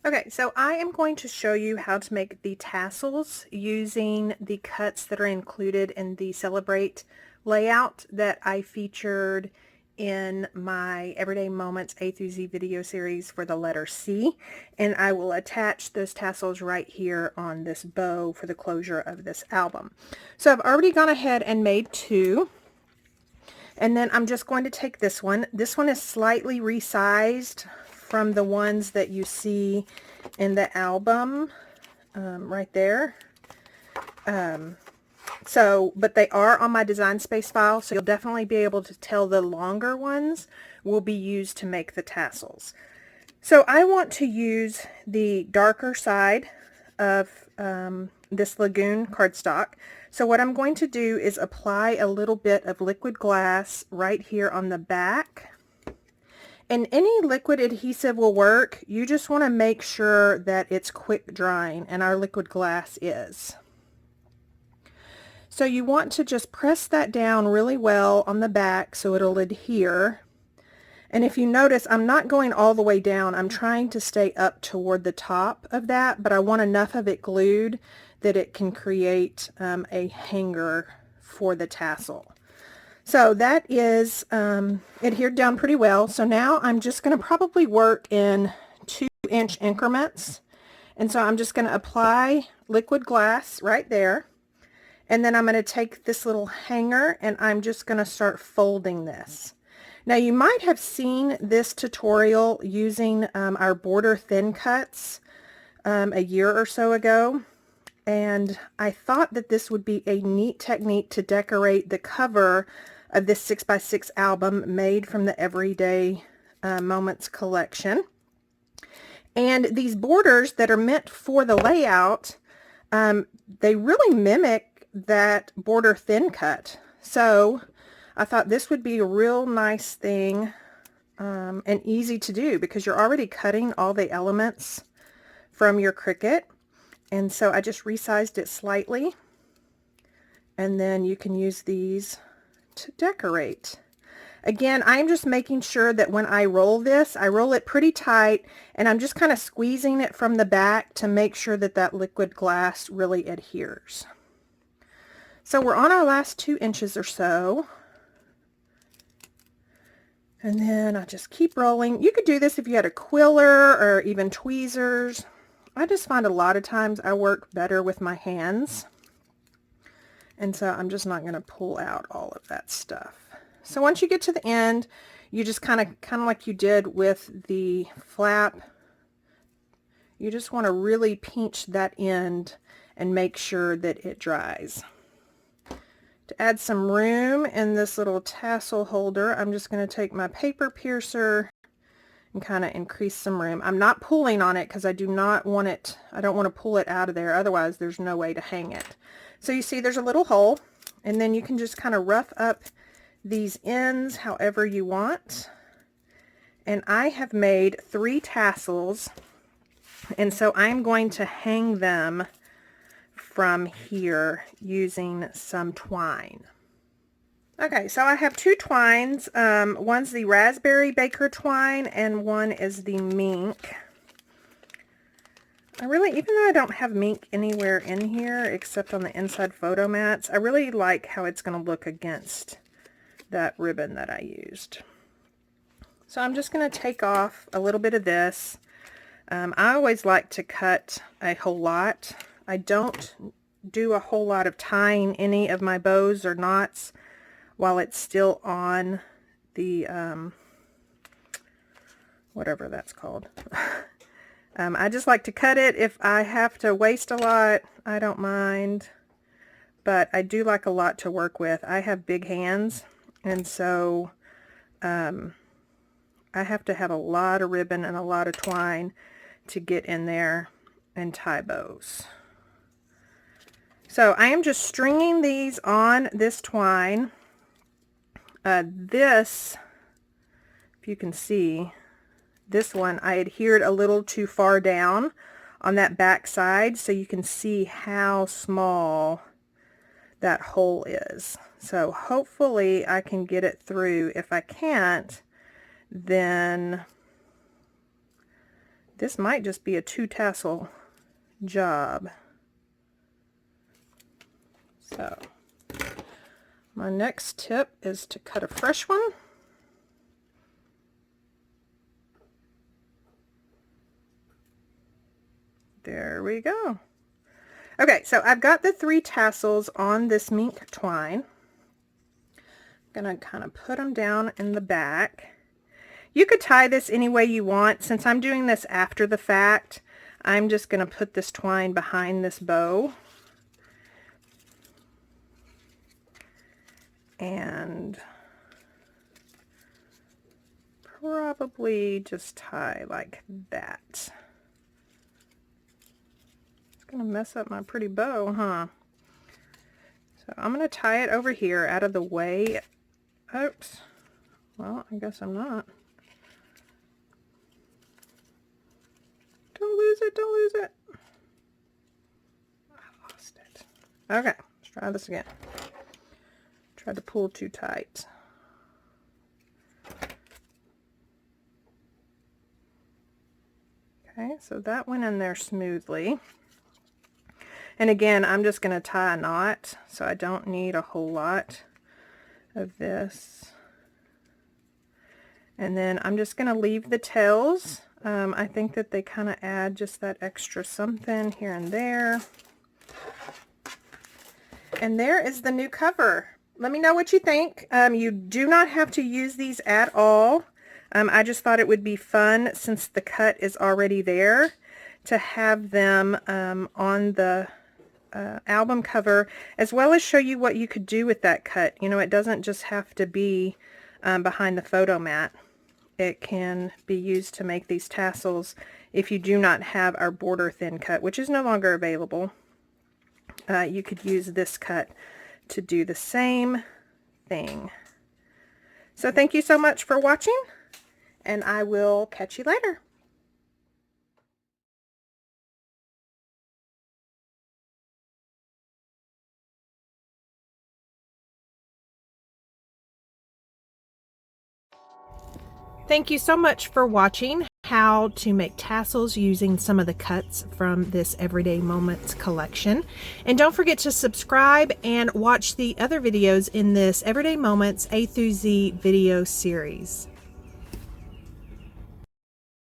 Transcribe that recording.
Okay, so I am going to show you how to make the tassels using the cuts that are included in the Celebrate layout that I featured in my Everyday Moments A through Z video series for the letter C, and I will attach those tassels right here on this bow for the closure of this album. So I've already gone ahead and made two, and then I'm just going to take this one. This one is slightly resized from the ones that you see in the album right there. But they are on my Design Space file, so you'll definitely be able to tell the longer ones will be used to make the tassels. So I want to use the darker side of this Lagoon cardstock. So what I'm going to do is apply a little bit of liquid glass right here on the back. And any liquid adhesive will work. You just want to make sure that it's quick drying, and our liquid glass is. So you want to just press that down really well on the back so it'll adhere. And if you notice, I'm not going all the way down. I'm trying to stay up toward the top of that, but I want enough of it glued that it can create a hanger for the tassel. So that is adhered down pretty well. So now I'm just going to probably work in 2-inch increments. And so I'm just going to apply liquid glass right there. And then I'm going to take this little hanger and I'm just going to start folding this. Now you might have seen this tutorial using our border thin cuts a year or so ago. And I thought that this would be a neat technique to decorate the cover of this 6x6 album made from the Everyday Moments collection. And these borders that are meant for the layout, they really mimic that border thin cut. So I thought this would be a real nice thing and easy to do because you're already cutting all the elements from your Cricut. And so I just resized it slightly, and then you can use these to decorate. Again, I'm just making sure that when I roll this, I roll it pretty tight, and I'm just kind of squeezing it from the back to make sure that that liquid glass really adheres. So we're on our last 2 inches or so. And then I just keep rolling. You could do this if you had a quiller or even tweezers. I just find a lot of times I work better with my hands. And so I'm just not going to pull out all of that stuff. So once you get to the end, you just kind of like you did with the flap, you just want to really pinch that end and make sure that it dries. To add some room in this little tassel holder, I'm just going to take my paper piercer and kind of increase some room. I'm not pulling on it because I do not want it, I don't want to pull it out of there, otherwise there's no way to hang it. So you see there's a little hole, and then you can just kind of rough up these ends however you want. And I have made 3 tassels, and so I'm going to hang them from here using some twine. Okay, so I have 2 twines. One's the raspberry baker twine and one is the mink. Even though I don't have mink anywhere in here except on the inside photo mats, I really like how it's going to look against that ribbon that I used. So I'm just going to take off a little bit of this. I always like to cut a whole lot. I don't do a whole lot of tying any of my bows or knots while it's still on the, whatever that's called. I just like to cut it. If I have to waste a lot, I don't mind. But I do like a lot to work with. I have big hands, and so I have to have a lot of ribbon and a lot of twine to get in there and tie bows. So I am just stringing these on this twine. This, if you can see, this one I adhered a little too far down on that back side, so you can see how small that hole is. So hopefully I can get it through. If I can't, then This might just be a 2-tassel job. So my next tip is to cut a fresh one. There we go. Okay, so I've got the 3 tassels on this mink twine. I'm gonna kind of put them down in the back. You could tie this any way you want. Since I'm doing this after the fact, I'm just gonna put this twine behind this bow. And probably just tie like that. Gonna mess up my pretty bow, huh? So I'm gonna tie it over here out of the way. Oops. Well, I guess I'm not. Don't lose it, don't lose it. I lost it. Okay, let's try this again. Tried to pull too tight. Okay, so that went in there smoothly. And again, I'm just going to tie a knot, so I don't need a whole lot of this. And then I'm just going to leave the tails. I think that they kind of add just that extra something here and there. And there is the new cover. Let me know what you think. You do not have to use these at all. I just thought it would be fun, since the cut is already there, to have them on the album cover, as well as show you what you could do with that cut. You know, it doesn't just have to be behind the photo mat. It can be used to make these tassels if you do not have our border thin cut, which is no longer available. You could use this cut to do the same thing. So thank you so much for watching, and I will catch you later. Thank you so much for watching how to make tassels using some of the cuts from this Everyday Moments collection. And don't forget to subscribe and watch the other videos in this Everyday Moments A through Z video series.